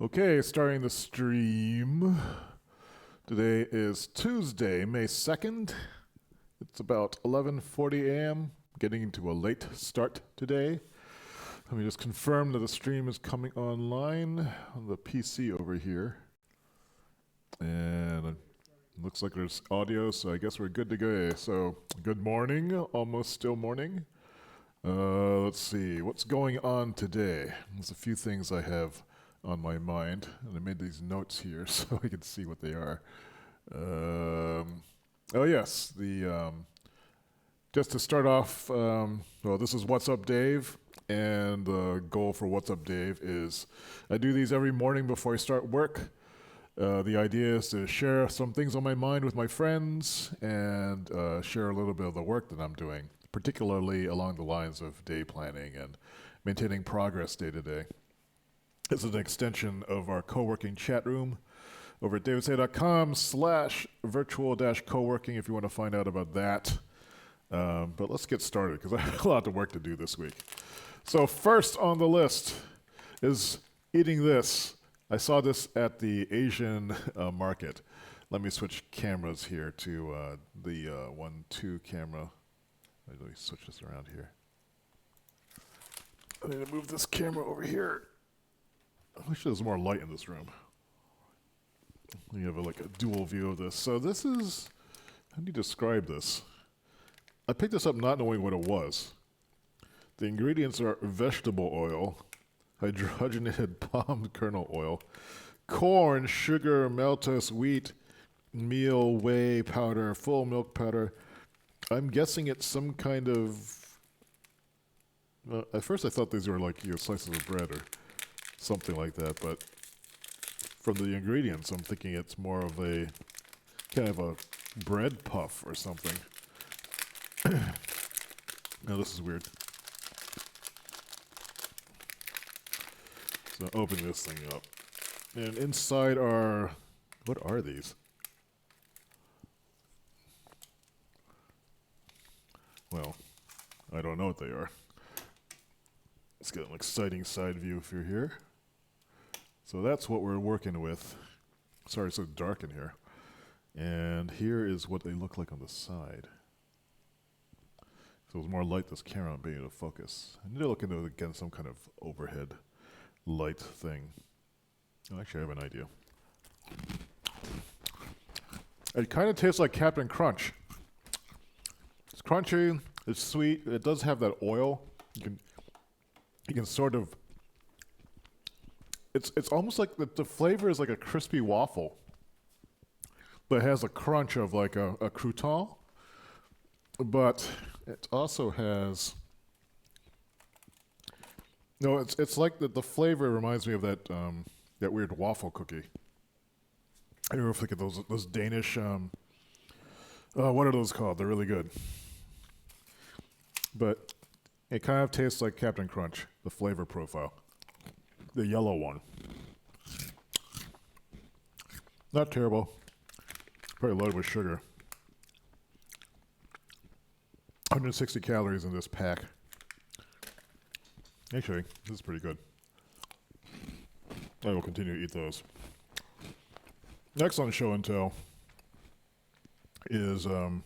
Okay, starting the stream. Today is Tuesday, May 2nd. It's about 11:40 a.m. Getting into a late start today. Let me just confirm that the stream is coming online on the PC over here. And it looks like there's audio, so I guess we're good to go. So, good morning, almost still morning. Let's see, what's going on today? There's a few things I have on my mind, and I made these notes here so I can see what they are. Oh yes, just to start off, well, this is What's Up Dave, and the goal for What's Up Dave is I do these every morning before I start work. The idea is to share some things on my mind with my friends and share a little bit of the work that I'm doing, particularly along the lines of day planning and maintaining progress day to day. It's an extension of our co-working chat room over at davidsay.com/virtual-co-working if you want to find out about that. But let's get started because I have a lot of work to do this week. So first on the list is eating this. I saw this at the Asian market. Let me switch cameras here to the 1-2 camera. Let me switch this around here. I need to move this camera over here. I wish there was more light in this room. We have a dual view of this. So this is, how do you describe this? I picked this up not knowing what it was. The ingredients are vegetable oil, hydrogenated palm kernel oil, corn, sugar, maltose, wheat, meal, whey powder, full milk powder. I'm guessing it's some kind of, at first I thought these were like slices of bread or something like that, but from the ingredients, I'm thinking it's more of a kind of a bread puff or something. Now this is weird. So open this thing up, and inside are, what are these? Well, I don't know what they are. Let's get an exciting side view if you're here. So that's what we're working with. Sorry, it's so dark in here. And here is what they look like on the side. So there's more light this camera being able to focus. I need to look into, again, some kind of overhead light thing. Oh, actually, I have an idea. It kind of tastes like Captain Crunch. It's crunchy, it's sweet, it does have that oil. You can sort of, it's almost like the flavor is like a crispy waffle, but it has a crunch of like a crouton, but it also has, no, it's like the flavor reminds me of that weird waffle cookie. I remember thinking those Danish, what are those called? They're really good. But it kind of tastes like Captain Crunch, the flavor profile. The yellow one. Not terrible. Probably loaded with sugar. 160 calories in this pack. Actually, this is pretty good. I will continue to eat those. Next on show and tell is I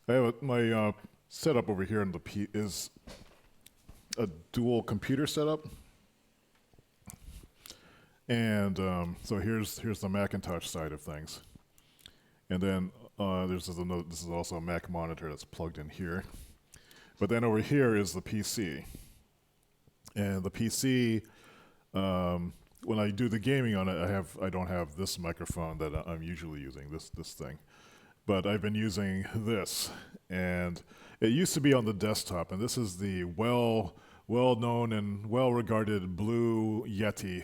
have my setup over here in the is a dual computer setup, and so here's the Macintosh side of things, and then this is also a Mac monitor that's plugged in here, but then over here is the PC, and the PC. When I do the gaming on it, I don't have this microphone that I'm usually using, this thing. But I've been using this, and it used to be on the desktop, and this is the well-known and well-regarded Blue Yeti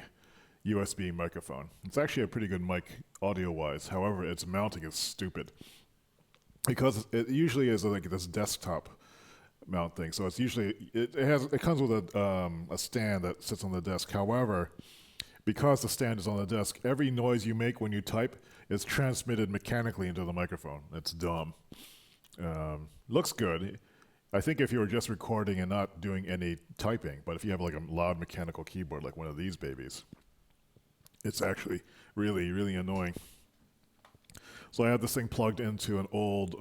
USB microphone. It's actually a pretty good mic audio-wise. However, its mounting is stupid because it usually is like this desktop mount thing. So it's usually it comes with a stand that sits on the desk. However, because the stand is on the desk, every noise you make when you type is transmitted mechanically into the microphone. It's dumb. Looks good. I think if you were just recording and not doing any typing, but if you have like a loud mechanical keyboard like one of these babies, it's actually really, really annoying. So I had this thing plugged into an old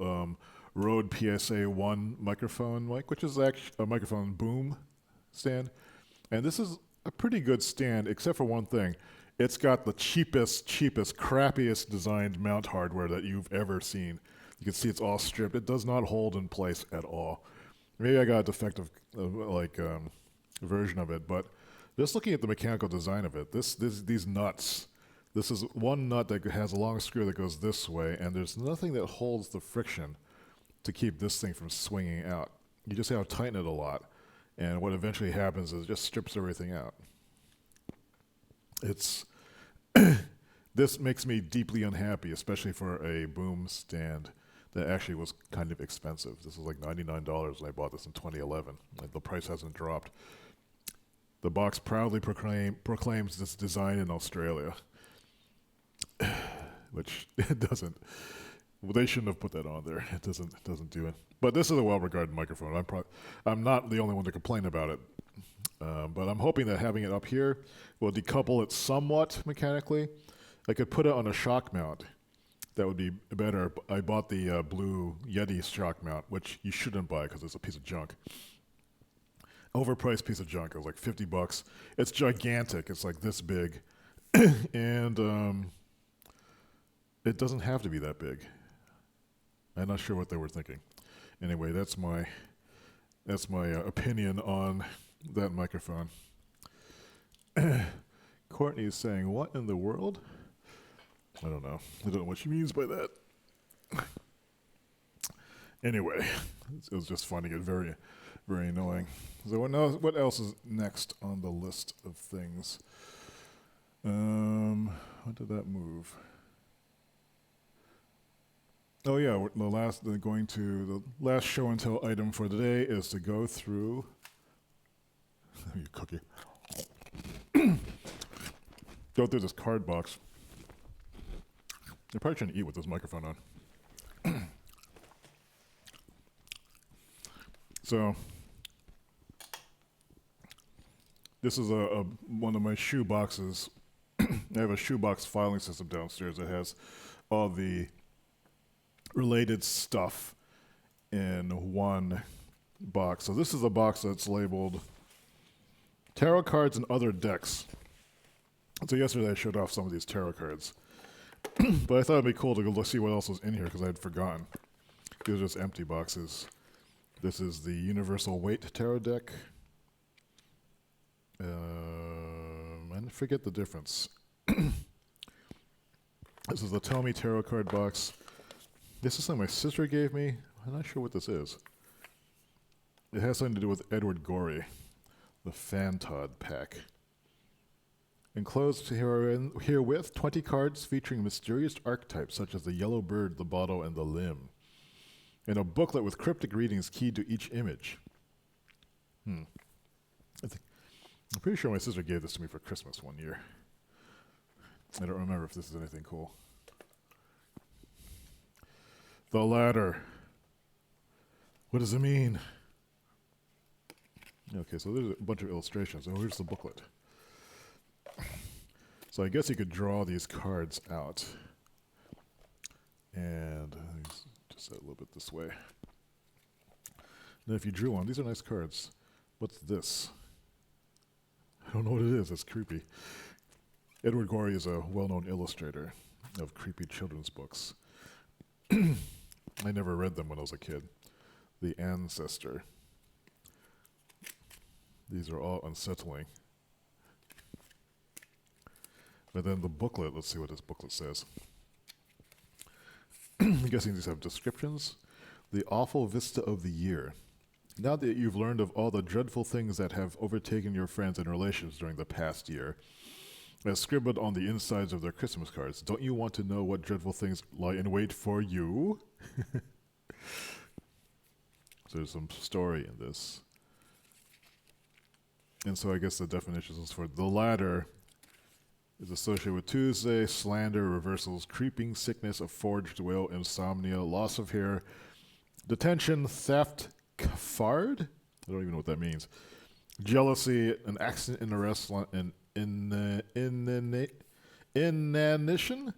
Rode PSA-1 microphone mic, which is actually a microphone boom stand. And this is a pretty good stand, except for one thing. It's got the cheapest, crappiest designed mount hardware that you've ever seen. You can see it's all stripped. It does not hold in place at all. Maybe I got a defective version of it, but just looking at the mechanical design of it, these nuts, this is one nut that has a long screw that goes this way, and there's nothing that holds the friction to keep this thing from swinging out. You just have to tighten it a lot, and what eventually happens is it just strips everything out. It's this makes me deeply unhappy, especially for a boom stand that actually was kind of expensive. This was like $99 when I bought this in 2011. Like, the price hasn't dropped. The box proudly proclaims this design in Australia, which it doesn't. Well, they shouldn't have put that on there. It doesn't do it. But this is a well-regarded microphone. I'm not the only one to complain about it. But I'm hoping that having it up here will decouple it somewhat mechanically. I could put it on a shock mount. That would be better. I bought the blue Yeti shock mount, which you shouldn't buy because it's a piece of junk. Overpriced piece of junk. It was like $50. It's gigantic. It's like this big. And it doesn't have to be that big. I'm not sure what they were thinking. Anyway, that's my opinion on that microphone. Courtney is saying, "What in the world?" I don't know. I don't know what she means by that. Anyway, it was just finding it very, very annoying. So what else is next on the list of things? What did that move? Oh yeah, the last show and tell item for today is to go through. You cookie. Go through this card box. You're probably trying to eat with this microphone on. So, this is one of my shoe boxes. I have a shoebox filing system downstairs that has all the related stuff in one box. So this is a box that's labeled Tarot Cards and Other Decks. So yesterday I showed off some of these tarot cards. But I thought it'd be cool to go see what else was in here because I had forgotten. These are just empty boxes. This is the Universal Weight Tarot deck. I forget the difference. This is the Tue May Tarot card box. This is something my sister gave me. I'm not sure what this is. It has something to do with Edward Gorey, the Fantod pack. Enclosed herewith 20 cards featuring mysterious archetypes such as the yellow bird, the bottle, and the limb. And a booklet with cryptic readings keyed to each image. I'm pretty sure my sister gave this to me for Christmas one year. I don't remember if this is anything cool. The ladder. What does it mean? Okay, so there's a bunch of illustrations. Oh, here's the booklet. So I guess you could draw these cards out. And just set a little bit this way. Now if you drew one, these are nice cards. What's this? I don't know what it is. It's creepy. Edward Gorey is a well-known illustrator of creepy children's books. I never read them when I was a kid. The Ancestor. These are all unsettling. But then the booklet, let's see what this booklet says. I'm guessing these have descriptions. The awful vista of the year. Now that you've learned of all the dreadful things that have overtaken your friends and relations during the past year, as scribbled on the insides of their Christmas cards, don't you want to know what dreadful things lie in wait for you? So there's some story in this. And so I guess the definitions for the latter is associated with Tuesday, slander, reversals, creeping sickness, a forged will, insomnia, loss of hair, detention, theft, cafard? I don't even know what that means. Jealousy, an accident in a restaurant, an inanition?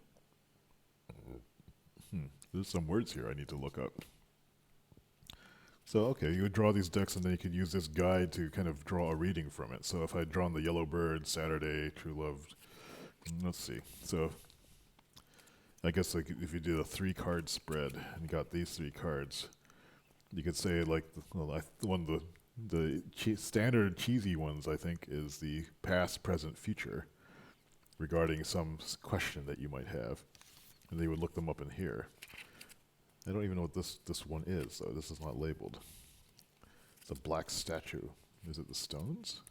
There's some words here I need to look up. So, okay, you would draw these decks and then you could use this guide to kind of draw a reading from it. So if I'd drawn the Yellow Bird, Saturday, True Love, let's see. So I guess like if you did a 3-card spread and got these 3 cards, you could say like, one of the standard cheesy ones, I think, is the past, present, future regarding some question that you might have. And they would look them up in here. I don't even know what this one is, though. This is not labeled. It's a black statue. Is it the stones?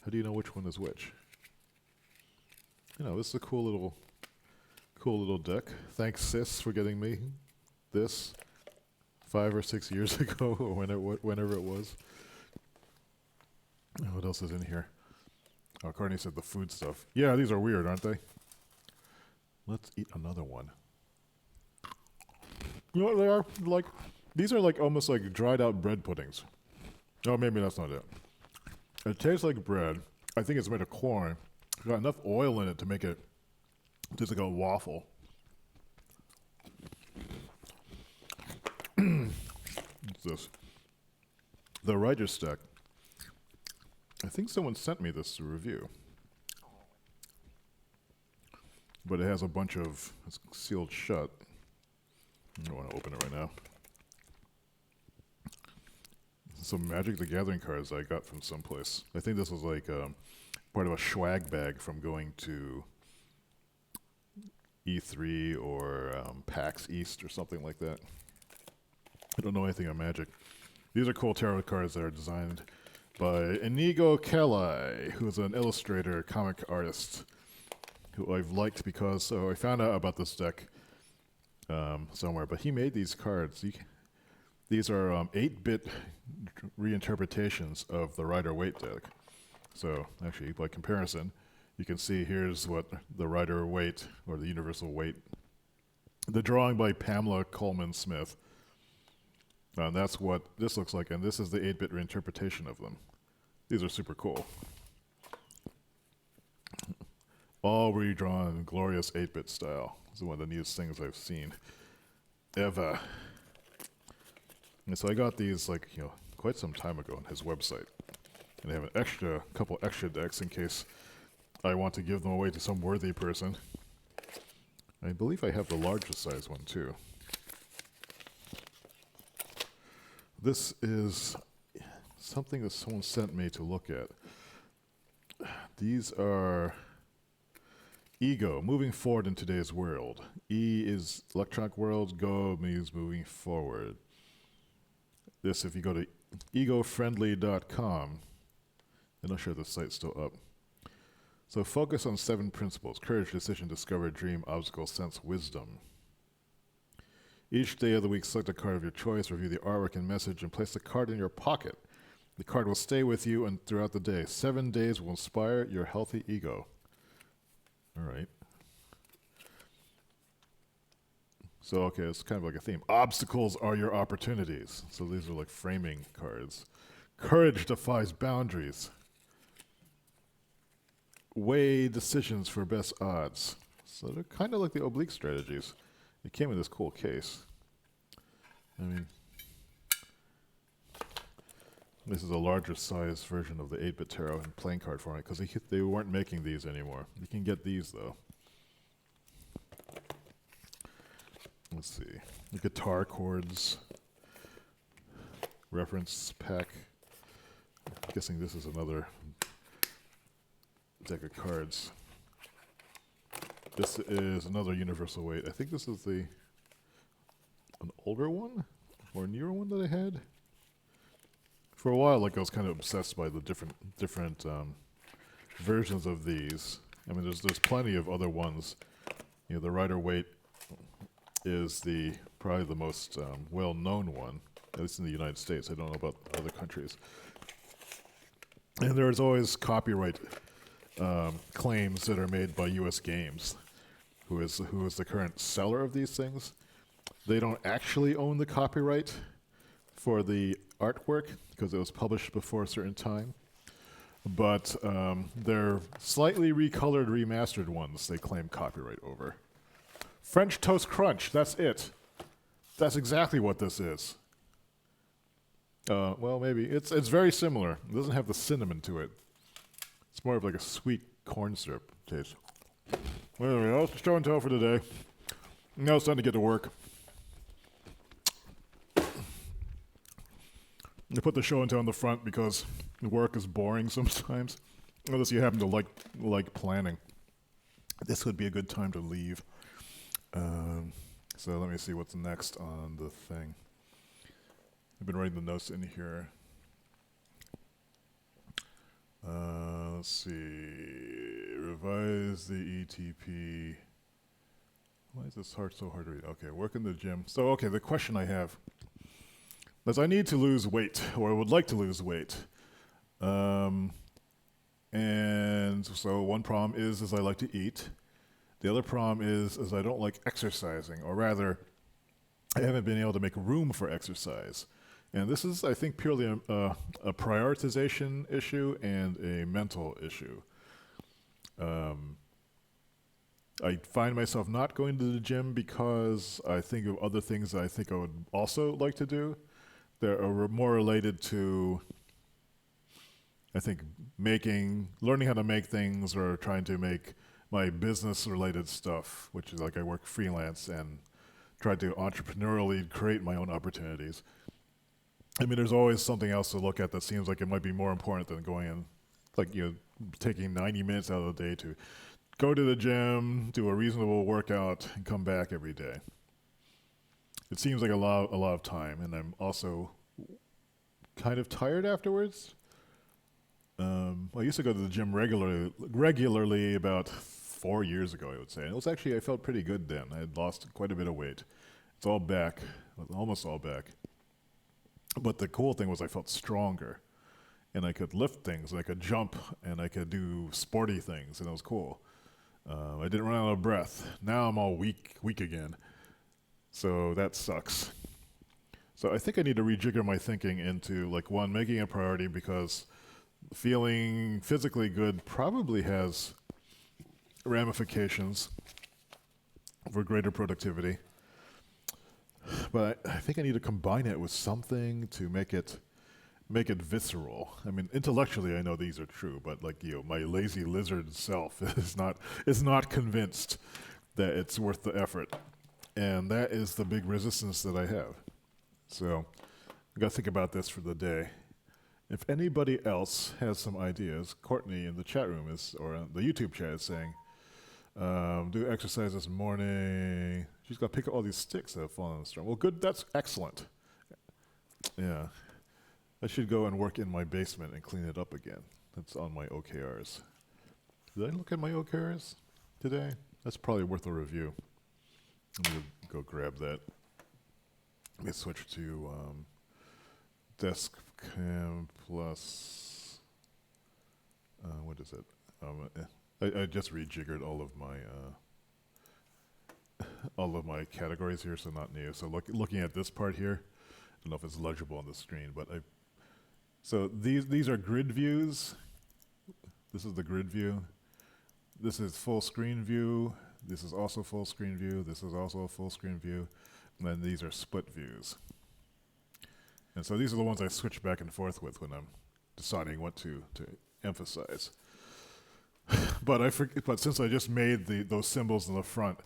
How do you know which one is which? You know, this is a cool little deck. Thanks, Sis, for getting me this 5 or 6 years ago, or whenever it was. What else is in here? Oh, Courtney said the food stuff. Yeah, these are weird, aren't they? Let's eat another one. You know what they are? Like, these are like almost like dried out bread puddings. Oh, maybe that's not it. It tastes like bread. I think it's made of corn. It's got enough oil in it to make it just like a waffle. What's this? The writer's deck. I think someone sent me this to review. But it has a bunch of, it's sealed shut. I don't want to open it right now. Some Magic the Gathering cards I got from someplace. I think this was like part of a swag bag from going to E3 or PAX East or something like that. I don't know anything on Magic. These are cool tarot cards that are designed by Inigo Kelly, who is an illustrator, comic artist, who I've liked because, so I found out about this deck somewhere, but he made these cards. These are 8-bit reinterpretations of the Rider-Waite deck. So actually, by comparison, you can see here's what the Rider-Waite, or the Universal Weight, the drawing by Pamela Coleman Smith. And that's what this looks like, and this is the 8-bit reinterpretation of them. These are super cool. All redrawn, glorious 8-bit style. This is one of the neatest things I've seen ever. And so I got these like, quite some time ago on his website. And they have a couple extra decks in case I want to give them away to some worthy person. I believe I have the largest size one too. This is something that someone sent me to look at. These are Ego, moving forward in today's world. E is electronic world, go means moving forward. This, if you go to egofriendly.com, I'm not sure the site's still up. So focus on 7 principles: courage, decision, discover, dream, obstacle, sense, wisdom. Each day of the week, select a card of your choice, review the artwork and message, and place the card in your pocket. The card will stay with you and throughout the day. 7 days will inspire your healthy ego. All right. So, okay, it's kind of like a theme. Obstacles are your opportunities. So these are like framing cards. Courage defies boundaries. Weigh decisions for best odds. So they're kind of like the oblique strategies. It came in this cool case. I mean, this is a larger size version of the 8-bit tarot in playing card format because they weren't making these anymore. You can get these though. Let's see. The guitar chords. Reference pack. I'm guessing this is another deck of cards. This is another Universal Weight. I think this is an older one or newer one that I had. For a while, like I was kind of obsessed by the different versions of these. I mean, there's plenty of other ones. The Rider-Waite is probably the most well-known one, at least in the United States. I don't know about other countries. And there's always copyright claims that are made by U.S. Games, who is the current seller of these things. They don't actually own the copyright for the artwork because it was published before a certain time. But they're slightly recolored, remastered ones they claim copyright over. French Toast Crunch, that's it. That's exactly what this is. Well, maybe. It's very similar. It doesn't have the cinnamon to it. It's more of like a sweet corn syrup taste. Well, anyway, that's show and tell for today. Now it's time to get to work. I put the show and tell in the front because work is boring sometimes, unless you happen to like planning. This would be a good time to leave. So let me see what's next on the thing. I've been writing the notes in here. Let's see. Revise the ETP. Why is this so hard to read? Okay, work in the gym. So, okay, the question I have is I need to lose weight, or I would like to lose weight. And so one problem is I like to eat. The other problem is I don't like exercising, or rather, I haven't been able to make room for exercise. And this is, I think, purely a prioritization issue and a mental issue. I find myself not going to the gym because I think of other things that I think I would also like to do that are more related to, I think, learning how to make things or trying to make my business-related stuff, which is like I work freelance and try to entrepreneurially create my own opportunities. I mean, there's always something else to look at that seems like it might be more important than going in, like, you know, taking 90 minutes out of the day to go to the gym, do a reasonable workout, and come back every day. It seems like a lot of time, and I'm also kind of tired afterwards. I used to go to the gym regularly about 4 years ago, I would say. And it was actually, I felt pretty good then. I had lost quite a bit of weight. It's all back, almost all back. But the cool thing was I felt stronger. And I could lift things, and I could jump, and I could do sporty things, and it was cool. I didn't run out of breath. Now I'm all weak again. So that sucks. So I think I need to rejigger my thinking into, like, one, making a priority, because feeling physically good probably has ramifications for greater productivity. But I think I need to combine it with something to make it visceral. I mean, intellectually, I know these are true, but, like, you know, my lazy lizard self is not convinced that it's worth the effort, and that is the big resistance that I have. So I got to think about this for the day. If anybody else has some ideas, Courtney in the chat room or the YouTube chat is saying, do exercise this morning. She's got to pick up all these sticks that have fallen on the street. Well, good. That's excellent. Yeah. I should go and work in my basement and clean it up again. That's on my OKRs. Did I look at my OKRs today? That's probably worth a review. I'm going to go grab that. Let me switch to desk cam plus, what is it? I just rejiggered all of my categories here, so not new. So looking at this part here, I don't know if it's legible on the screen, but so these are grid views. This is the grid view. This is full screen view. This is also full screen view. This is also a full screen view. And then these are split views. And so these are the ones I switch back and forth with when I'm deciding what to emphasize. But since I just made those symbols in the front,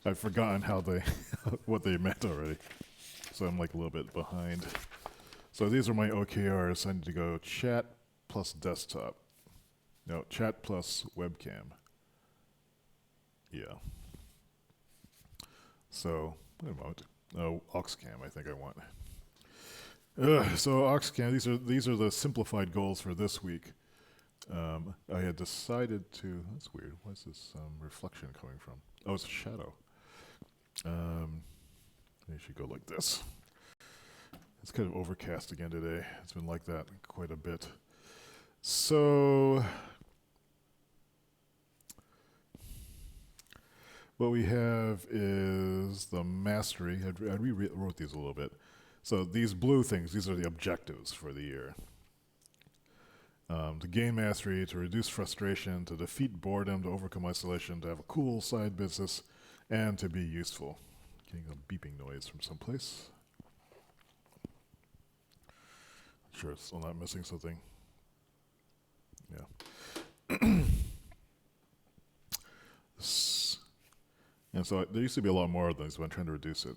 I've forgotten what they meant already. So I'm like a little bit behind. So these are my OKRs. I need to go chat plus desktop. No, chat plus webcam. Yeah. So, wait a moment. Oh, Oxcam, I think I want. So Oxcam, these are the simplified goals for this week. I had decided to. That's weird. What's this reflection coming from? Oh, it's a shadow. Maybe should go like this. It's kind of overcast again today. It's been like that quite a bit. So what we have is the mastery. I rewrote these a little bit. So these blue things, these are the objectives for the year. To gain mastery, to reduce frustration, to defeat boredom, to overcome isolation, to have a cool side business, and to be useful. Getting a beeping noise from someplace. Sure, it's still not missing something. Yeah. And so there used to be a lot more of these, but I'm trying to reduce it.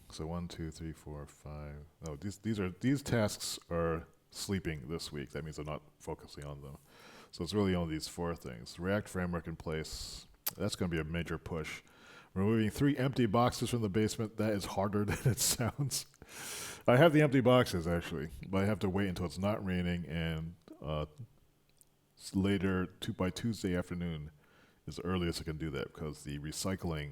So 1, 2, 3, 4, 5. Oh, these tasks are sleeping this week. That means I'm not focusing on them. So it's really only these 4 things. React framework in place. That's going to be a major push. Removing 3 empty boxes from the basement. That is harder than it sounds. I have the empty boxes actually, but I have to wait until it's not raining, and later by Tuesday afternoon is the earliest I can do that, because the recycling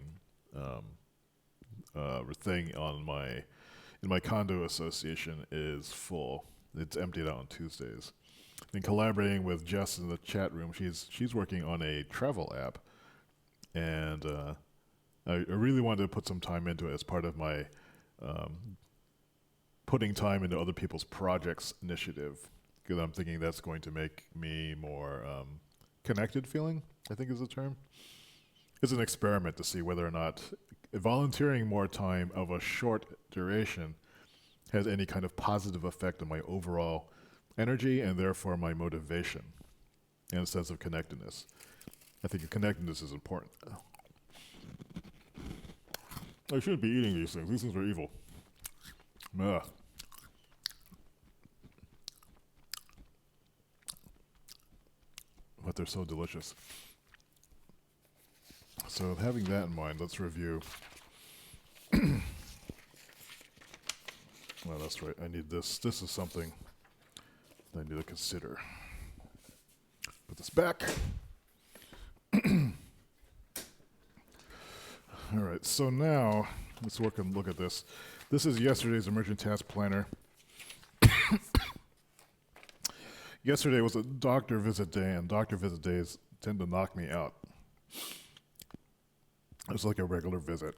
thing in my condo association is full. It's emptied out on Tuesdays. And collaborating with Jess in the chat room, she's working on a travel app, and I really wanted to put some time into it as part of my putting time into other people's projects initiative, because I'm thinking that's going to make me more connected feeling, I think is the term. It's an experiment to see whether or not volunteering more time of a short duration has any kind of positive effect on my overall energy and therefore my motivation and a sense of connectedness. I think connectedness is important. I shouldn't be eating these things. These things are evil. Ugh. But they're so delicious. So having that in mind, let's review. Well, that's right. I need this. This is something that I need to consider. Put this back. All right. So now let's look at this. This is yesterday's emergent task planner. Yesterday was a doctor visit day, and doctor visit days tend to knock me out. It's like a regular visit.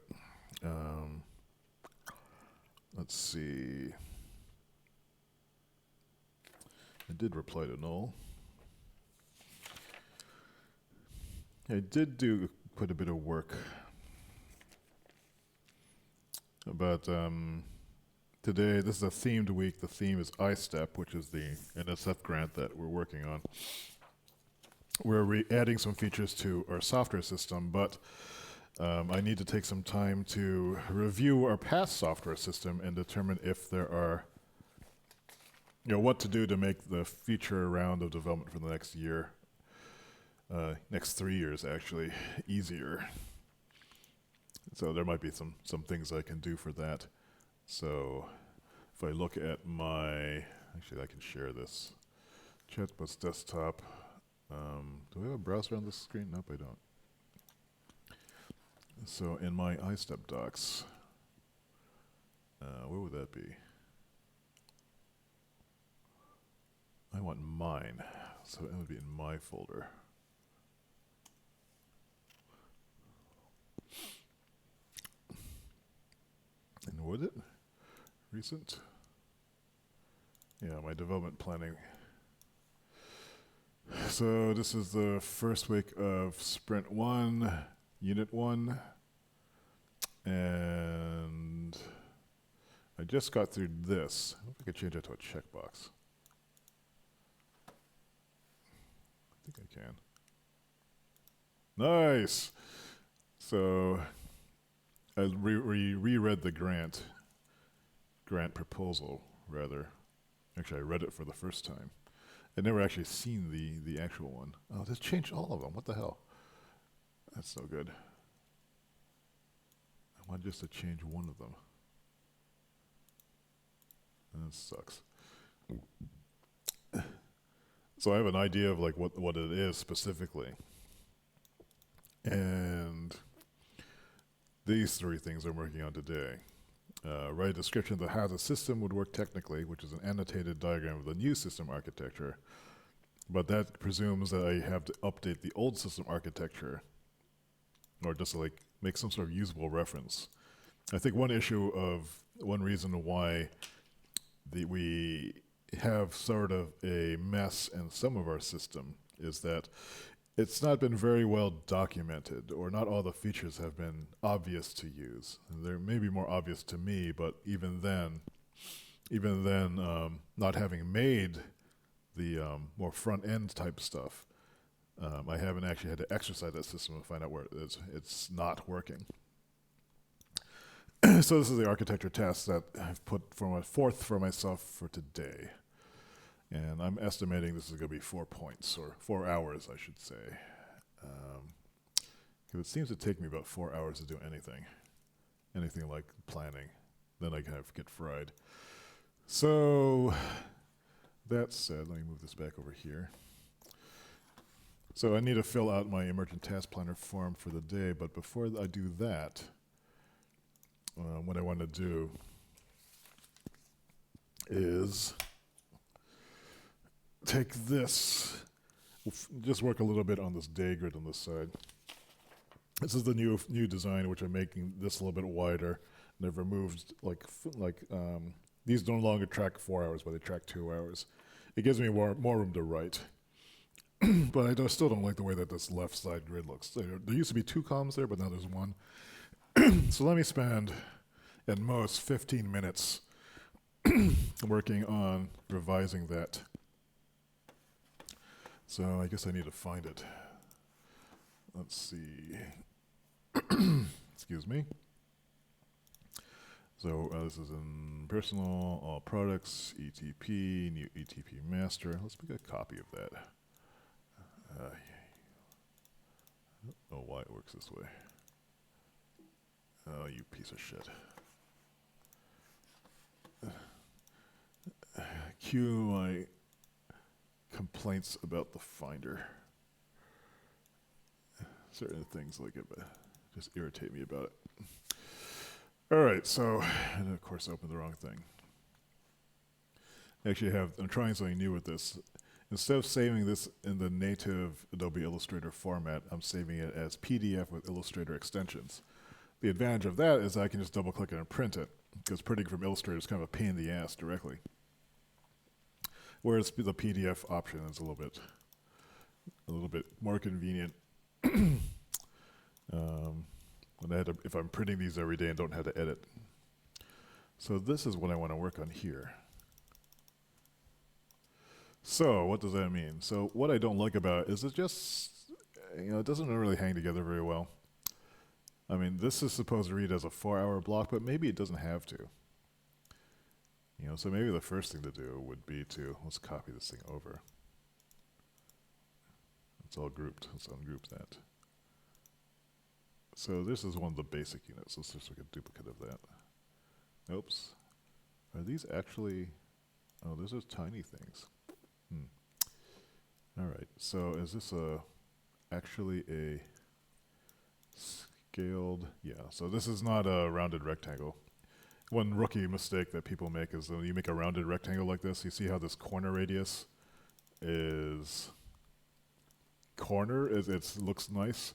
Let's see. I did reply to Noel. I did do quite a bit of work. But today, this is a themed week. The theme is iStep, which is the NSF grant that we're working on. We're adding some features to our software system, but I need to take some time to review our past software system and determine if there are, what to do to make the future round of development for the next year, next 3 years actually, easier. So there might be some things I can do for that. So if I look at actually I can share this. Chatbot's desktop. Do I have a browser on this screen? Nope, I don't. So in my iStep docs, where would that be? I want mine, so it would be in my folder. And would it? Recent? Yeah, my development planning. So this is the first week of Sprint 1, Unit 1, and I just got through this. I hope I could change that to a checkbox. I think I can. Nice! So I reread the grant proposal, rather. Actually, I read it for the first time. I'd never actually seen the actual one. Oh, this changed all of them. What the hell? That's so good. I want just to change one of them. That sucks. So I have an idea of like what it is specifically. And these 3 things I'm working on today. Write a description of how the system would work technically, which is an annotated diagram of the new system architecture. But that presumes that I have to update the old system architecture, or just like make some sort of usable reference I think one reason why we have sort of a mess in some of our system is that it's not been very well documented, or not all the features have been obvious to use. They're maybe more obvious to me, but even then, not having made the more front end type stuff, I haven't actually had to exercise that system and find out where it's not working. So this is the architecture test that I've put forth for myself for today. And I'm estimating this is going to be 4 points, or 4 hours, I should say. Because it seems to take me about 4 hours to do anything like planning. Then I kind of get fried. So that said, let me move this back over here. So I need to fill out my emergent task planner form for the day, but before I do that, what I want to do is take this, just work a little bit on this daygrid on this side. This is the new design, which I'm making this a little bit wider. And I've removed these no longer track 4 hours, but they track 2 hours. It gives me more room to write. But I still don't like the way that this left side grid looks. There used to be 2 columns there, but now there's 1. So let me spend at most 15 minutes working on revising that. So I guess I need to find it. Let's see. Excuse me. So this is in personal, all products, ETP, new ETP master. Let's make a copy of that. I don't know why it works this way. Oh, you piece of shit. Cue my complaints about the Finder. Certain things like it just irritate me about it. All right, so, and of course I opened the wrong thing. Actually, I'm trying something new with this. Instead of saving this in the native Adobe Illustrator format, I'm saving it as PDF with Illustrator extensions. The advantage of that is I can just double click it and print it, because printing from Illustrator is kind of a pain in the ass directly. Whereas the PDF option is a little bit more convenient. If I'm printing these every day and don't have to edit. So this is what I want to work on here. So what does that mean? So what I don't like about it is it just, it doesn't really hang together very well. I mean, this is supposed to read as a 4-hour block, but maybe it doesn't have to. So maybe the first thing to do would be let's copy this thing over. It's all grouped. Let's ungroup that. So this is one of the basic units. Let's just make a duplicate of that. Oops. Are these actually... Oh, those are tiny things. All right. So is this actually a scaled... Yeah. So this is not a rounded rectangle. One rookie mistake that people make is when you make a rounded rectangle like this, you see how this corner radius is... It looks nice.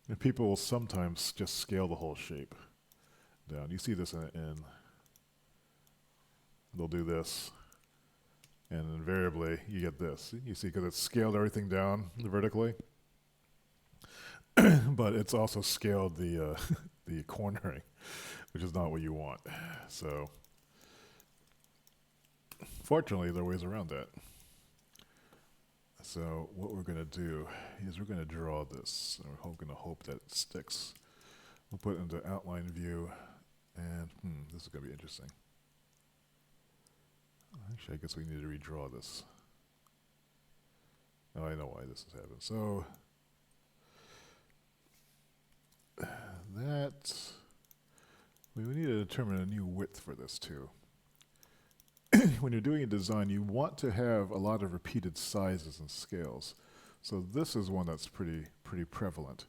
And people will sometimes just scale the whole shape down. You see this in they'll do this, and invariably you get this. You see, because it's scaled everything down vertically, but it's also scaled the the cornering, which is not what you want. So, fortunately, there are ways around that. So what we're going to do is we're going to draw this, and we're going to hope that it sticks. We'll put it into outline view, and this is going to be interesting. Actually, I guess we need to redraw this. Oh, I know why this is happening. So we need to determine a new width for this too. When you're doing a design, you want to have a lot of repeated sizes and scales. So this is one that's pretty prevalent.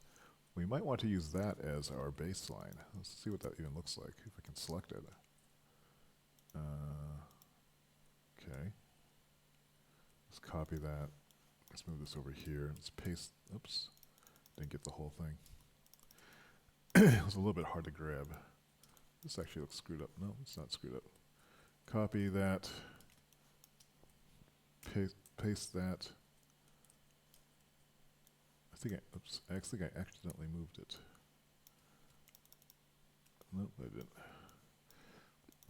We might want to use that as our baseline. Let's see what that even looks like, if I can select it. Okay. Let's copy that. Let's move this over here. Let's paste. Oops. Didn't get the whole thing. It was a little bit hard to grab. This actually looks screwed up. No, it's not screwed up. Copy that. Paste that. Oops, I think I accidentally moved it. Nope, I didn't.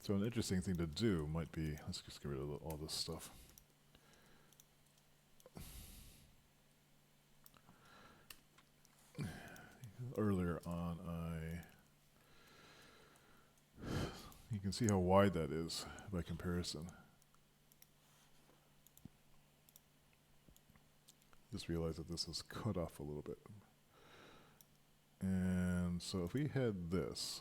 So an interesting thing to do might be, let's just get rid of all this stuff. Earlier on, you can see how wide that is by comparison. Just realize that this is cut off a little bit. And so if we had this,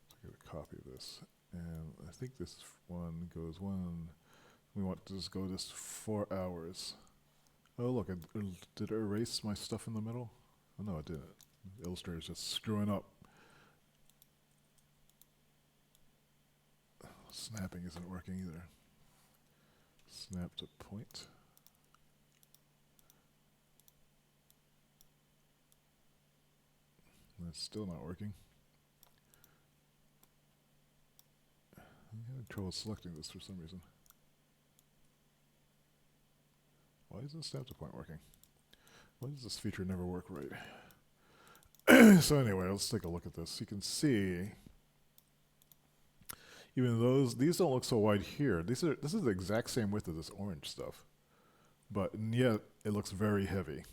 let's get a copy of this, and I think this one goes we want to just go this 4 hours. Oh look, did it erase my stuff in the middle? Oh no, it didn't. Illustrator's just screwing up. Snapping isn't working either. Snap to point. That's still not working. I'm having trouble selecting this for some reason. Why isn't snap to point working? Why does this feature never work right? So anyway, let's take a look at this. You can see, even these don't look so wide here. This is the exact same width as this orange stuff, but yet it looks very heavy.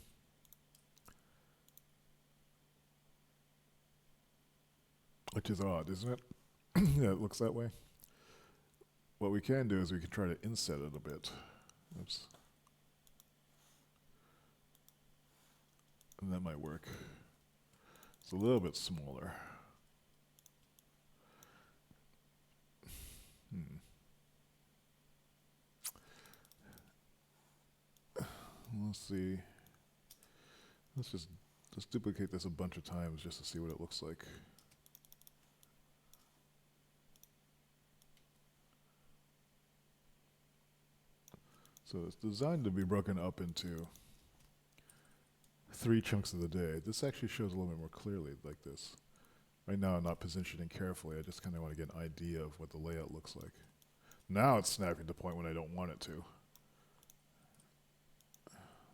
Which is odd, isn't it? Yeah, it looks that way. What we can do is we can try to inset it a bit. Oops. And that might work. It's a little bit smaller. Let's see. Let's just duplicate this a bunch of times just to see what it looks like. So it's designed to be broken up into 3 chunks of the day. This actually shows a little bit more clearly like this. Right now I'm not positioning carefully. I just kind of want to get an idea of what the layout looks like. Now it's snapping to point when I don't want it to.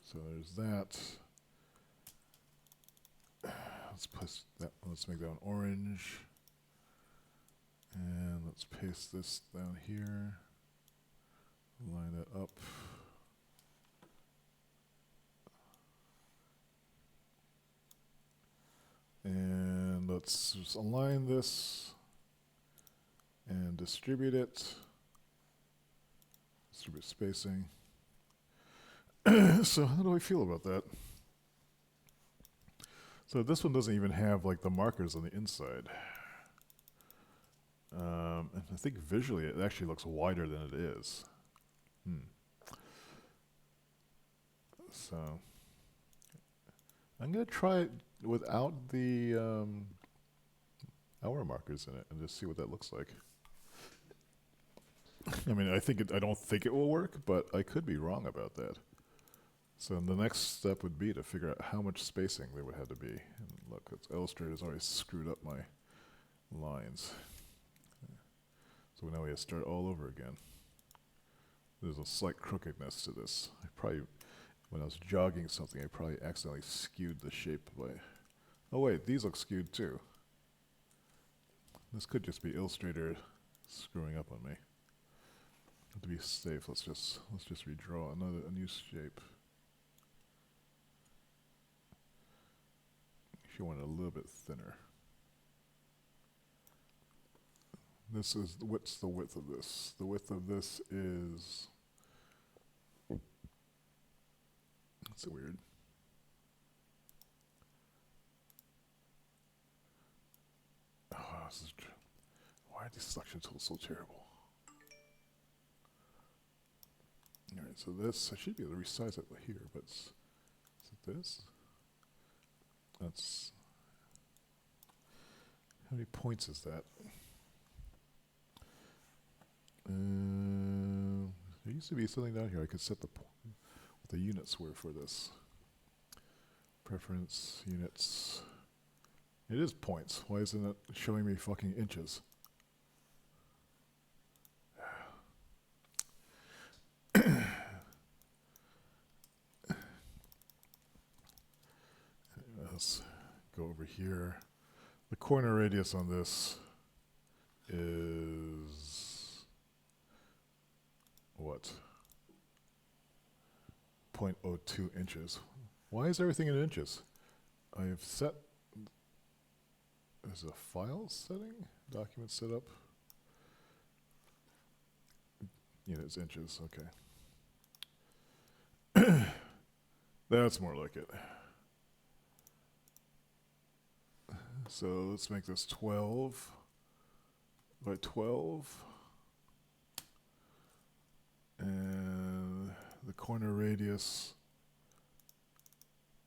So there's that. Let's make that one orange. And let's paste this down here. Line it up. And let's just align this and distribute it. Distribute spacing. So how do I feel about that? So this one doesn't even have like the markers on the inside. And I think visually it actually looks wider than it is. So I'm going to try it without the hour markers in it and just see what that looks like. I mean, I don't think it will work, but I could be wrong about that. So the next step would be to figure out how much spacing there would have to be. And look, Illustrator's already screwed up my lines. So now we have to start all over again. There's a slight crookedness to this. When I was jogging something, I probably accidentally skewed the shape by... Oh wait, these look skewed too. This could just be Illustrator screwing up on me. To be safe, let's just redraw a new shape. If you want it a little bit thinner. What's the width of this? The width of this is... That's weird. Oh, why are these selection tools so terrible? Alright, so this, I should be able to resize it here, but is it this? That's... How many points is that? There used to be something down here I could set what the units were for this. Preference, units, It is points. Why isn't it showing me fucking inches? Let's go over here. The corner radius on this is what? 0.02 inches. Why is everything in inches? I have set, is it a file setting? Document setup? Units, inches, okay. That's more like it. So let's make this 12 by 12. And the corner radius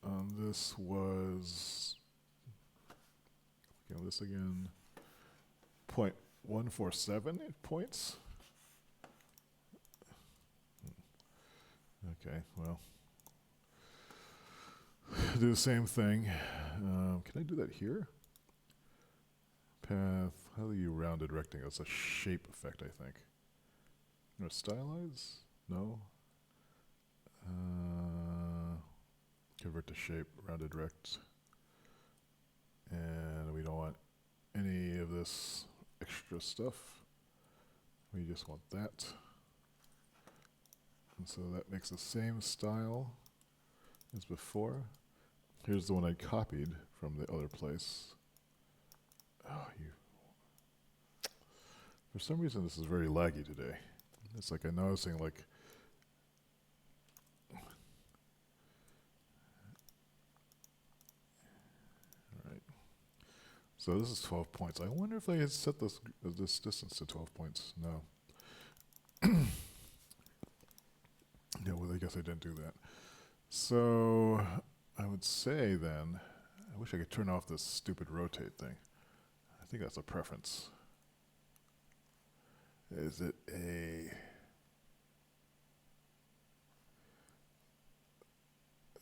on this was, looking at this again, 0.147 points. Okay, well, do the same thing. Can I do that here? Path, how do you rounded rectangle? It's a shape effect, I think. No, stylize? No. Convert to shape, rounded rect. And we don't want any of this extra stuff. We just want that. And so that makes the same style as before. Here's the one I copied from the other place. Oh, for some reason this is very laggy today. It's like I'm noticing like alright. So this is 12 points. I wonder if I had set this distance to 12 points. No. Yeah, well I guess I didn't do that. So I would say then, I wish I could turn off this stupid rotate thing. I think that's a preference. Is it a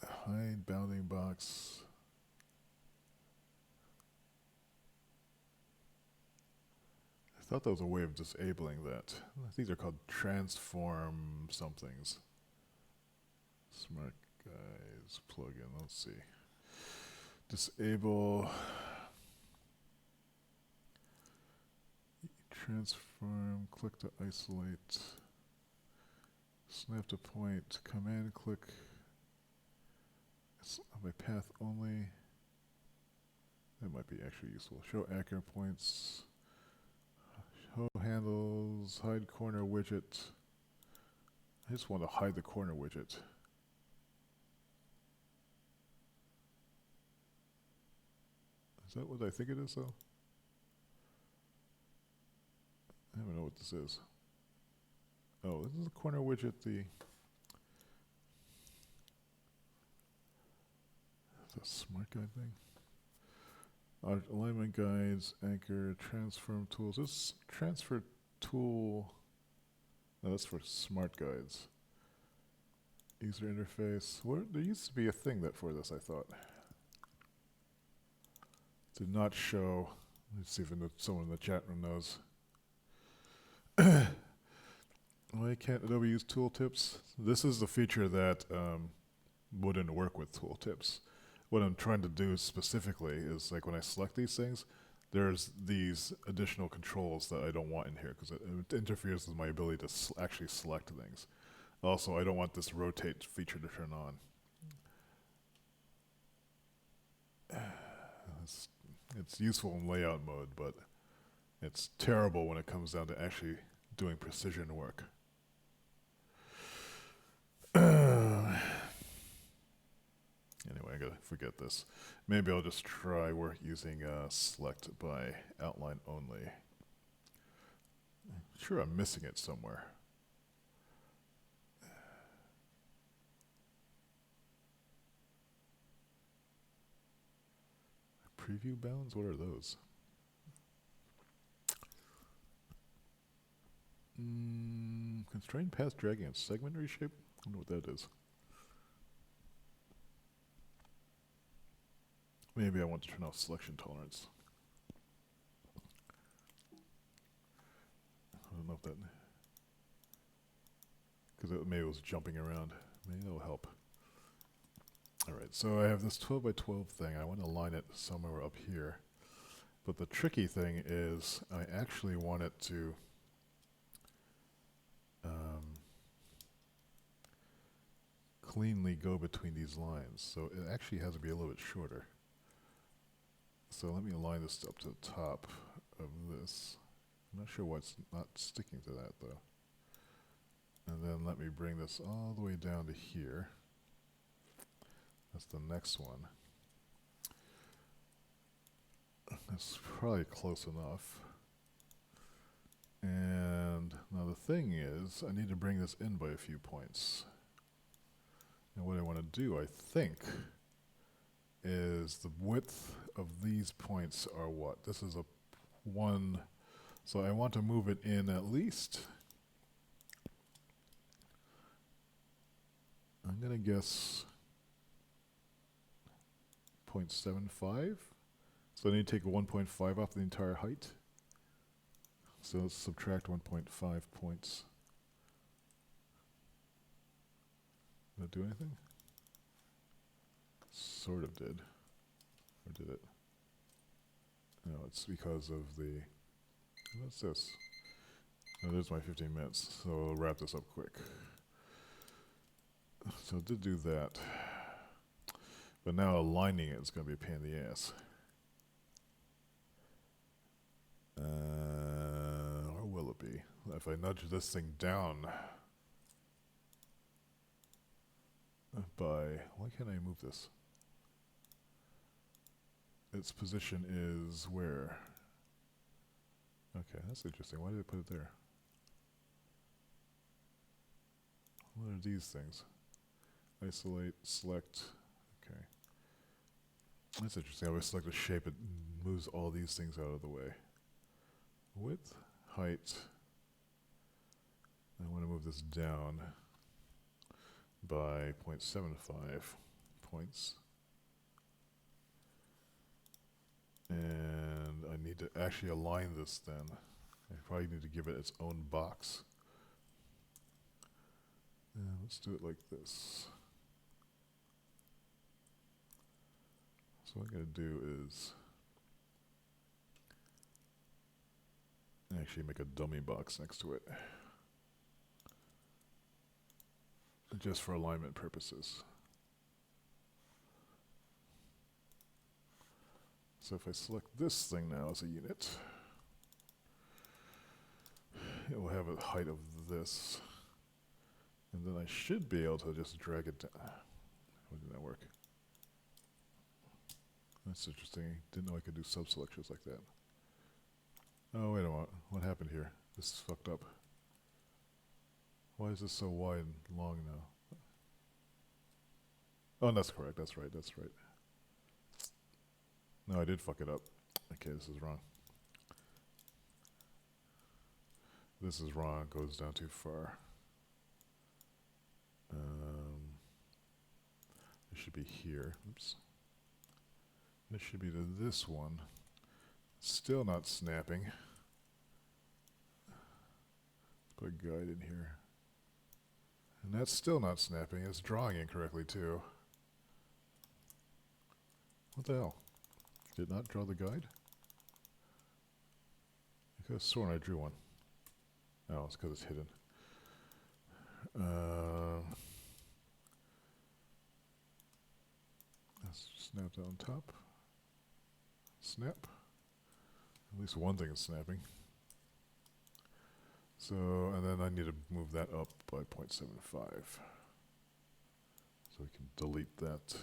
hide bounding box? I thought that was a way of disabling that. These are called transform somethings. Smart guys plugin, let's see. Disable transform, click to isolate, snap to point, command click, by path only. That might be actually useful. Show anchor points, show handles, hide corner widget. I just want to hide the corner widget. Is that what I think it is though? I don't know what this is. Oh, this is the corner widget, the smart guide thing. Alignment guides, anchor, transform tools. This transfer tool, no, that's for smart guides. User interface. There used to be a thing that for this, I thought. Did not show. Let's see if someone in the chat room knows. Why can't Adobe use tooltips? This is the feature that wouldn't work with tooltips. What I'm trying to do specifically is like when I select these things, there's these additional controls that I don't want in here because it interferes with my ability to actually select things. Also, I don't want this rotate feature to turn on. It's useful in layout mode, but it's terrible when it comes down to actually doing precision work. Anyway, I gotta forget this. Maybe I'll just try using select by outline only. I'm sure I'm missing it somewhere. Preview bounds? What are those? Constrained path dragging and segment reshape? I don't know what that is. Maybe I want to turn off selection tolerance. I don't know if that, because maybe it was jumping around. Maybe that'll help. Alright, so I have this 12 by 12 thing. I want to line it somewhere up here. But the tricky thing is I actually want it to cleanly go between these lines. So it actually has to be a little bit shorter. So let me align this up to the top of this. I'm not sure why it's not sticking to that though. And then let me bring this all the way down to here. That's the next one. That's probably close enough. And now the thing is, I need to bring this in by a few points. And what I want to do, I think, is the width of these points are what? This is a 1, so I want to move it in at least, I'm going to guess 0.75. So I need to take 1.5 off the entire height. So let's subtract 1.5 points. Did that do anything? Sort of did. Or did it? No, it's because of the... What's this? Oh, there's my 15 minutes, so I'll wrap this up quick. So it did do that. But now aligning it is going to be a pain in the ass. Or will it be? If I nudge this thing down by... Why can't I move this? Its position is where? Okay, that's interesting. Why did I put it there? What are these things? Isolate, select. Okay. That's interesting. I always select a shape, it moves all these things out of the way. Width, height. I want to move this down by 0.75 points. And I need to actually align this then. I probably need to give it its own box. And let's do it like this. So what I'm going to do is actually make a dummy box next to it. Just for alignment purposes. So if I select this thing now as a unit, it will have a height of this. And then I should be able to just drag it down. How did that work? That's interesting. Didn't know I could do sub-selections like that. Oh, wait a minute. What happened here? This is fucked up. Why is this so wide and long now? Oh, that's correct. That's right. That's right. No, I did fuck it up. Okay, this is wrong. This is wrong. It goes down too far. It should be here. Oops. This should be to this one. Still not snapping. Let's put a guide in here. And that's still not snapping. It's drawing incorrectly too. What the hell? Did not draw the guide? I could have sworn I drew one. Oh, it's because it's hidden. Let's snap that on top. Snap. At least one thing is snapping. So, and then I need to move that up by 0.75. So we can delete that.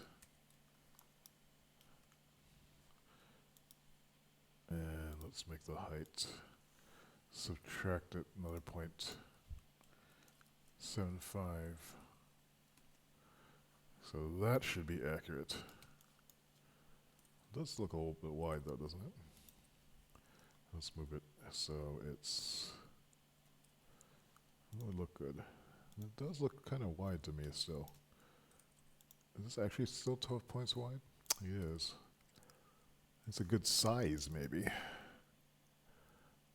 And let's make the height. Subtract it another 0.75. So that should be accurate. It does look a little bit wide though, doesn't it? Let's move it so it's... It would look good. It does look kind of wide to me still. Is this actually still 12 points wide? It is. It's a good size, maybe.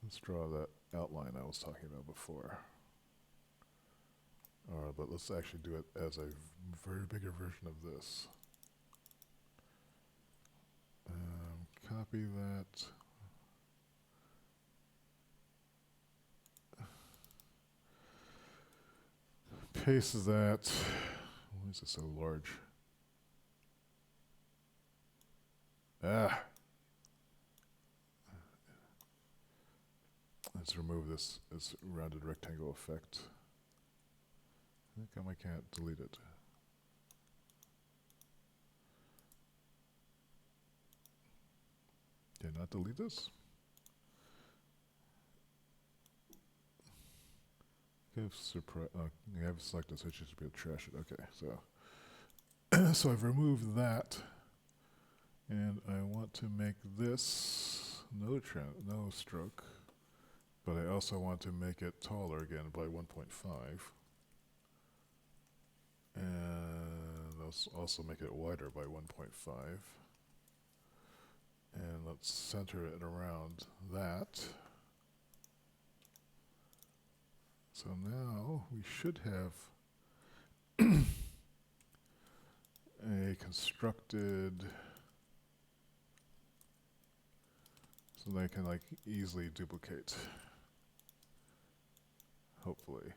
Let's draw that outline I was talking about before. But let's actually do it as a very bigger version of this. Copy that. Paste that. Why is it so large? Ah! Let's remove this rounded rectangle effect. How come I can't delete it? Did I not delete this? You have selected, so it should be able to trash it. Okay, so so I've removed that, and I want to make this no stroke, but I also want to make it taller again by 1.5, and let's also make it wider by 1.5, and let's center it around that. So now we should have a constructed, so they can like easily duplicate, hopefully.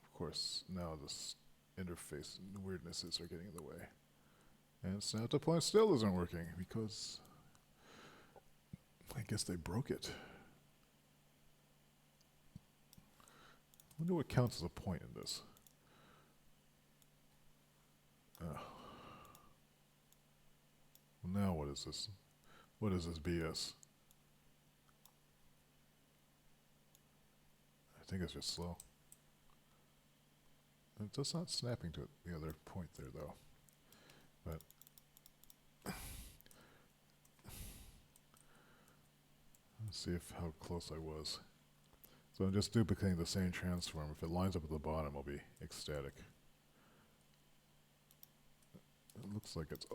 Of course, now this interface weirdnesses are getting in the way. And snap to point still isn't working because I guess they broke it. I wonder what counts as a point in this. Well, now what is this? What is this BS? I think it's just slow. It's just not snapping to the other point there, though. But let's see how close I was. So I'm just duplicating the same transform. If it lines up at the bottom, I'll be ecstatic. It looks like it's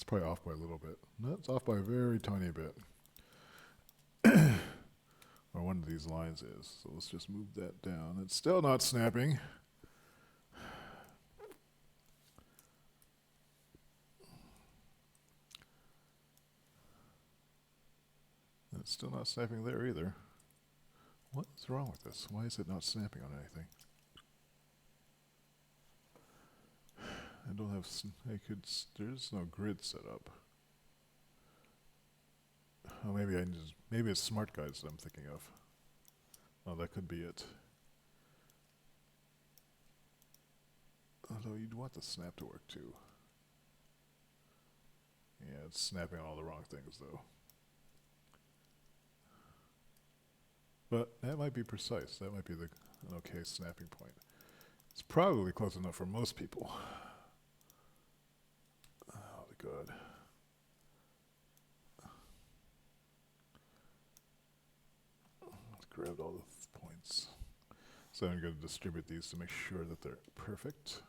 probably off by a little bit. No, it's off by a very tiny bit. Or one of these lines is. So let's just move that down. It's still not snapping. It's still not snapping there either. What's wrong with this? Why is it not snapping on anything? I don't have, there's no grid set up. Oh, maybe it's smart guides that I'm thinking of. Oh, that could be it. Although you'd want the snap to work too. Yeah, it's snapping on all the wrong things though. But that might be precise. That might be an okay snapping point. It's probably close enough for most people. Oh, good. Let's grab all the points. So I'm going to distribute these to make sure that they're perfect.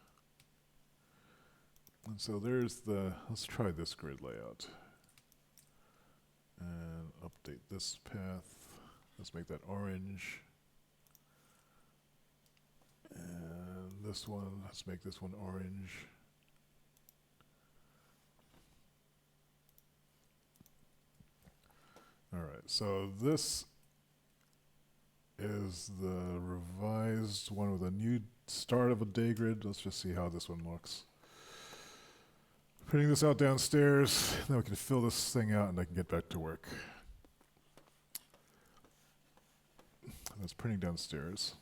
And so there's let's try this grid layout. And update this path. Let's make that orange. And this one, let's make this one orange. All right, so this is the revised one with a new start of a day grid. Let's just see how this one looks. Putting this out downstairs, then we can fill this thing out and I can get back to work. That's printing downstairs.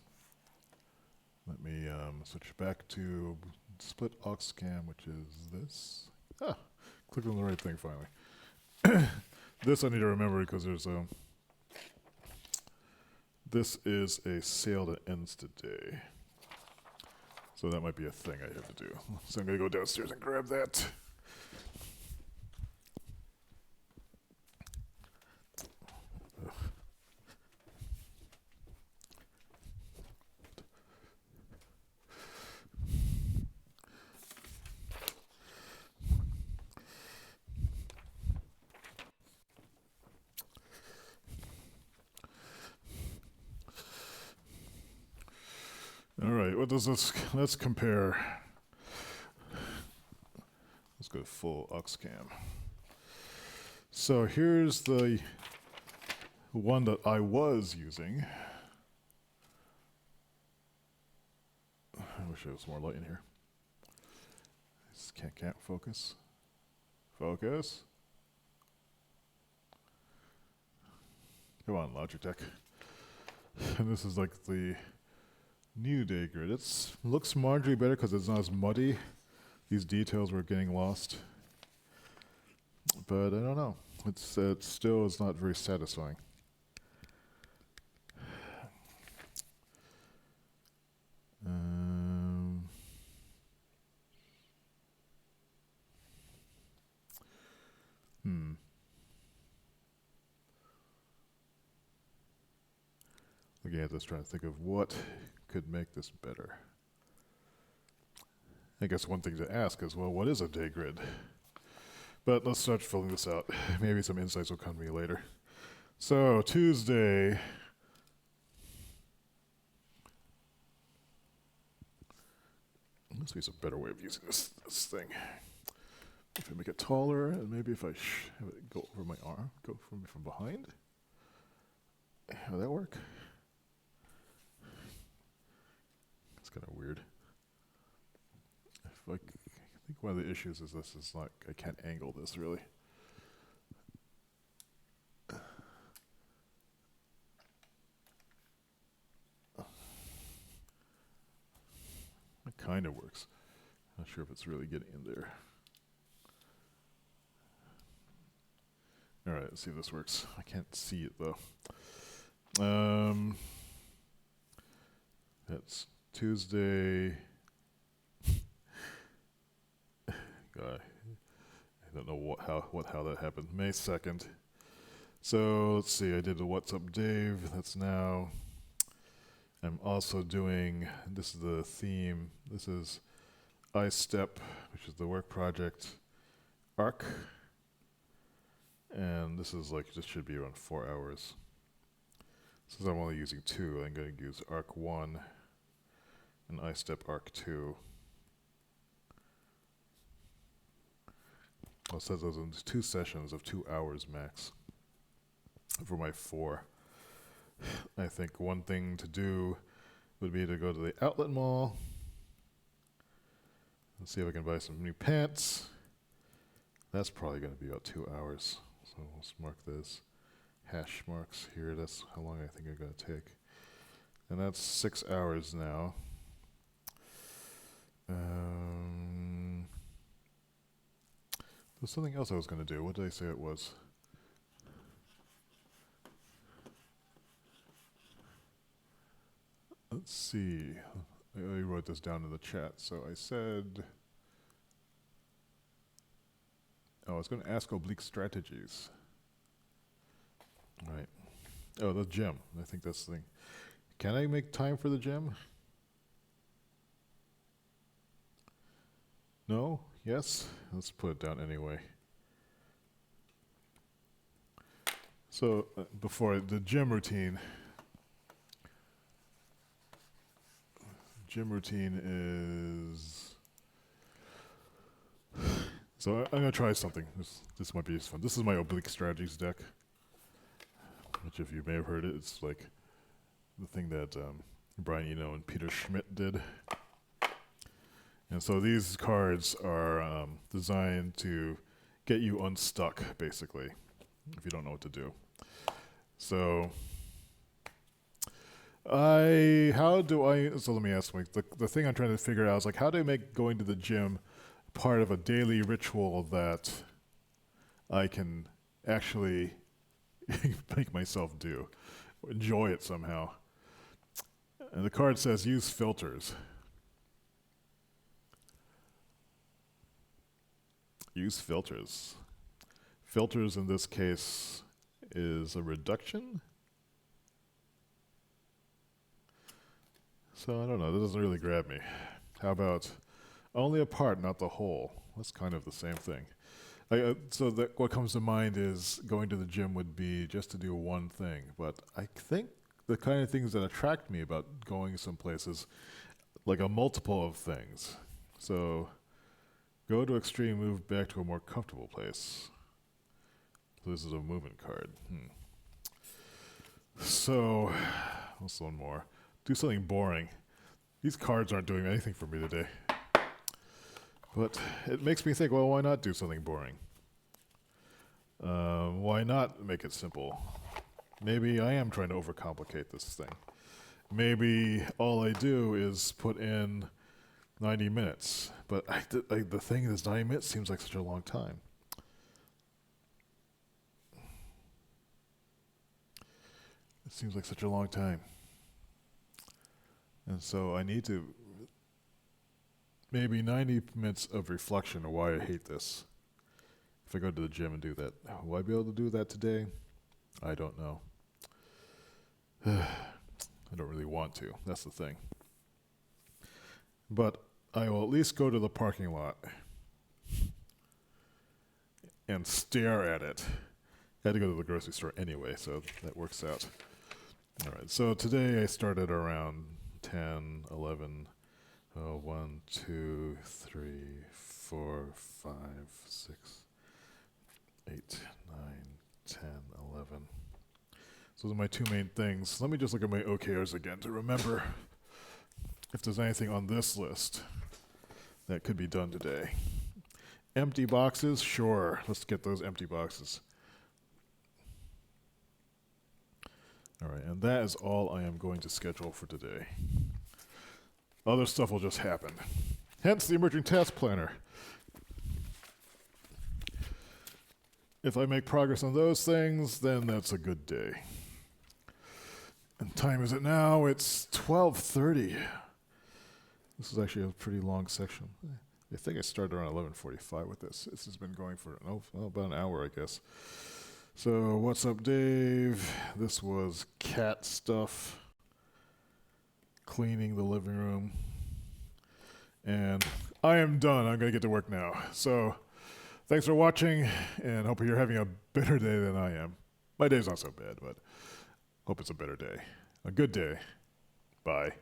Let me switch back to split aux cam, which is this. Ah, click on the right thing finally. This I need to remember because there's a. This is a sale that ends today. So that might be a thing I have to do. So I'm going to go downstairs and grab that. All right, what does this, let's compare. Let's go full Oxcam. So here's the one that I was using. I wish there was more light in here. Just can't focus. Focus. Come on, Logitech. And this is like the new daygrid. It looks marginally better because it's not as muddy. These details were getting lost. But I don't know. It still is not very satisfying. Again, I'm just trying to think of what could make this better. I guess one thing to ask is, well, what is a daygrid? But let's start filling this out. Maybe some insights will come to me later. So, Tuesday. There must be some better way of using this thing. If I make it taller, and maybe if I have it go over my arm, go from behind. How would that work? It's kind of weird. I think one of the issues is this is like, I can't angle this really. It kind of works. Not sure if it's really getting in there. All right, let's see if this works. I can't see it though. That's Tuesday. God, I don't know how that happened. May 2nd. So let's see. I did the What's Up, Dave. That's now. I'm also doing. This is the theme. This is iStep, which is the work project arc. And this is like, this should be around 4 hours. Since I'm only using 2, I'm going to use arc 1 and iStep arc 2. Well, it says those in 2 sessions of 2 hours max for my 4. I think one thing to do would be to go to the outlet mall. Let's see if I can buy some new pants. That's probably going to be about 2 hours. So let's mark this. Hash marks here. That's how long I think I'm going to take. And that's 6 hours now. There's something else I was going to do. What did I say it was? Let's see. I wrote this down in the chat. So I said, I was going to ask oblique strategies. All right. Oh, the gym. I think that's the thing. Can I make time for the gym? No? Yes? Let's put it down anyway. So, before the gym routine. Gym routine is... So I'm going to try something. This might be fun. This is my oblique strategies deck. Which, if you may have heard it, it's like the thing that Brian Eno and Peter Schmidt did. And so these cards are designed to get you unstuck, basically, if you don't know what to do. So, so let me ask, like, the thing I'm trying to figure out is, like, how do I make going to the gym part of a daily ritual that I can actually make myself do, enjoy it somehow. And the card says use filters. Use filters. Filters in this case is a reduction. So I don't know, that doesn't really grab me. How about only a part, not the whole? That's kind of the same thing. So what comes to mind is going to the gym would be just to do one thing. But I think the kind of things that attract me about going some places like a multiple of things. So go to extreme, move back to a more comfortable place. So this is a movement card. So, what's one more? Do something boring. These cards aren't doing anything for me today. But it makes me think, well, why not do something boring? Why not make it simple? Maybe I am trying to overcomplicate this thing. Maybe all I do is put in 90 minutes. But the thing is, 90 minutes seems like such a long time. It seems like such a long time. And so I need to, maybe 90 minutes of reflection of why I hate this. If I go to the gym and do that, will I be able to do that today? I don't know. I don't really want to. That's the thing. But I will at least go to the parking lot and stare at it. I had to go to the grocery store anyway, so that works out. All right, so today I started around 10, 11, 1, 2, 3, 4, 5, 6, 8, 9, 10, 11. So those are my two main things. Let me just look at my OKRs again to remember if there's anything on this list that could be done today. Empty boxes, sure. Let's get those empty boxes. All right, and that is all I am going to schedule for today. Other stuff will just happen. Hence the emerging task planner. If I make progress on those things, then that's a good day. And time is it now? It's 12:30. This is actually a pretty long section. I think I started around 11:45 with this. This has been going for about an hour, I guess. So what's up, Dave? This was cat stuff, cleaning the living room, and I am done. I'm going to get to work now. So thanks for watching, and hope you're having a better day than I am. My day's not so bad, but hope it's a better day. A good day. Bye.